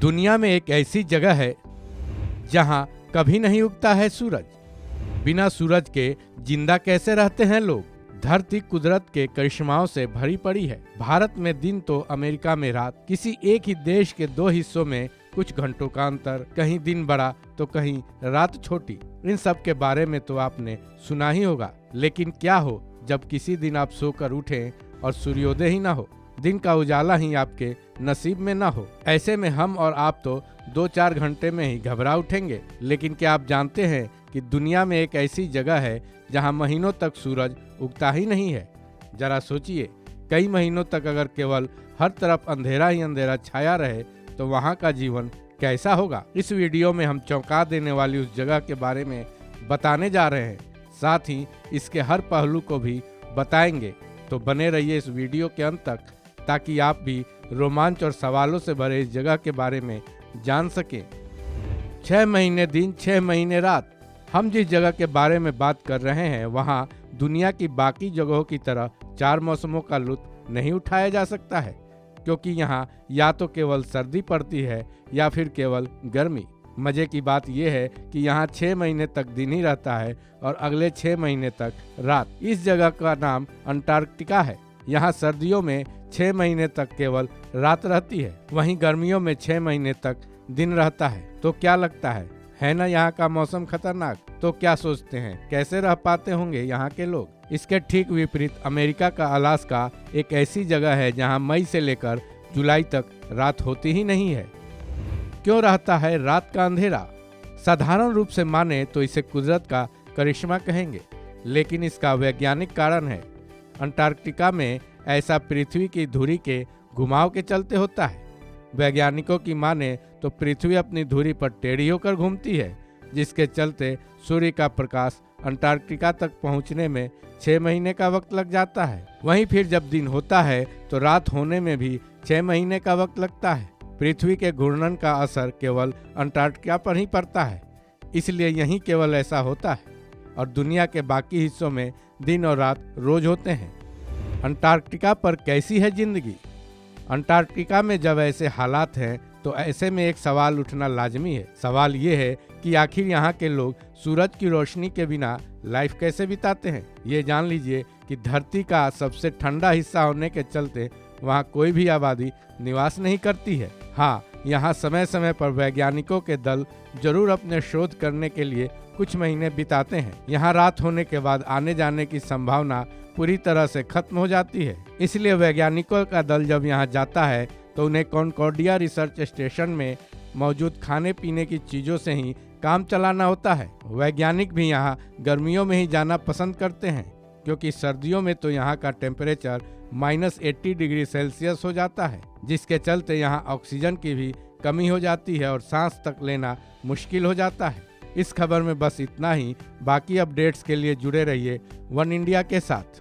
दुनिया में एक ऐसी जगह है जहां कभी नहीं उगता है सूरज। बिना सूरज के जिंदा कैसे रहते हैं लोग। धरती कुदरत के करिश्माओं से भरी पड़ी है। भारत में दिन तो अमेरिका में रात। किसी एक ही देश के दो हिस्सों में कुछ घंटों का अंतर, कहीं दिन बड़ा तो कहीं रात छोटी। इन सब के बारे में तो आपने सुना ही होगा। लेकिन क्या हो जब किसी दिन आप सोकर उठें और सूर्योदय ही ना हो, दिन का उजाला ही आपके नसीब में ना हो। ऐसे में हम और आप तो 2-4 घंटे में ही घबरा उठेंगे। लेकिन क्या आप जानते हैं कि दुनिया में एक ऐसी जगह है जहां महीनों तक सूरज उगता ही नहीं है। जरा सोचिए, कई महीनों तक अगर केवल हर तरफ अंधेरा ही अंधेरा छाया रहे तो वहां का जीवन कैसा होगा। इस वीडियो में हम चौंका देने वाली उस जगह के बारे में बताने जा रहे हैं, साथ ही इसके हर पहलू को भी बताएंगे। तो बने रहिए इस वीडियो के अंत तक ताकि आप भी रोमांच और सवालों से भरे इस जगह के बारे में जान सकें। 6 महीने दिन 6 महीने रात। हम जिस जगह के बारे में बात कर रहे हैं वहाँ दुनिया की बाकी जगहों की तरह 4 मौसमों का लुत्फ नहीं उठाया जा सकता है, क्योंकि यहाँ या तो केवल सर्दी पड़ती है या फिर केवल गर्मी। मजे की बात यह है कि यहाँ 6 महीने तक दिन ही रहता है और अगले 6 महीने तक रात। इस जगह का नाम अंटार्कटिका है। यहाँ सर्दियों में 6 महीने तक केवल रात रहती है, वहीं गर्मियों में 6 महीने तक दिन रहता है। तो क्या लगता है ना यहाँ का मौसम खतरनाक। तो क्या सोचते हैं कैसे रह पाते होंगे यहाँ के लोग। इसके ठीक विपरीत अमेरिका का अलास्का एक ऐसी जगह है जहाँ मई से लेकर जुलाई तक रात होती ही नहीं है। क्यों रहता है रात का अंधेरा। साधारण रूप से माने तो इसे कुदरत का करिश्मा कहेंगे, लेकिन इसका वैज्ञानिक कारण है। अंटार्कटिका में ऐसा पृथ्वी की धुरी के घुमाव के चलते होता है। वैज्ञानिकों की माने तो पृथ्वी अपनी धुरी पर टेढ़ी होकर घूमती है, जिसके चलते सूर्य का प्रकाश अंटार्कटिका तक पहुंचने में 6 महीने का वक्त लग जाता है। वहीं फिर जब दिन होता है तो रात होने में भी 6 महीने का वक्त लगता है। पृथ्वी के घूर्णन का असर केवल अंटार्कटिका पर ही पड़ता है, इसलिए यहीं केवल ऐसा होता है और दुनिया के बाकी हिस्सों में दिन और रात रोज होते हैं। अंटार्कटिका पर कैसी है जिंदगी। अंटार्कटिका में जब ऐसे हालात हैं तो ऐसे में एक सवाल उठना लाजमी है। सवाल ये है कि आखिर यहाँ के लोग सूरज की रोशनी के बिना लाइफ कैसे बिताते हैं। ये जान लीजिए कि धरती का सबसे ठंडा हिस्सा होने के चलते वहाँ कोई भी आबादी निवास नहीं करती है। हाँ, यहाँ समय समय पर वैज्ञानिकों के दल जरूर अपने शोध करने के लिए कुछ महीने बिताते हैं। यहाँ रात होने के बाद आने जाने की संभावना पूरी तरह से खत्म हो जाती है। इसलिए वैज्ञानिकों का दल जब यहाँ जाता है तो उन्हें कॉनकॉर्डिया रिसर्च स्टेशन में मौजूद खाने पीने की चीज़ों से ही काम चलाना होता है। वैज्ञानिक भी यहाँ गर्मियों में ही जाना पसंद करते हैं, क्योंकि सर्दियों में तो यहाँ का टेम्परेचर -80 डिग्री सेल्सियस हो जाता है, जिसके चलते यहाँ ऑक्सीजन की भी कमी हो जाती है और सांस तक लेना मुश्किल हो जाता है। इस खबर में बस इतना ही। बाकी अपडेट्स के लिए जुड़े रहिए वन इंडिया के साथ।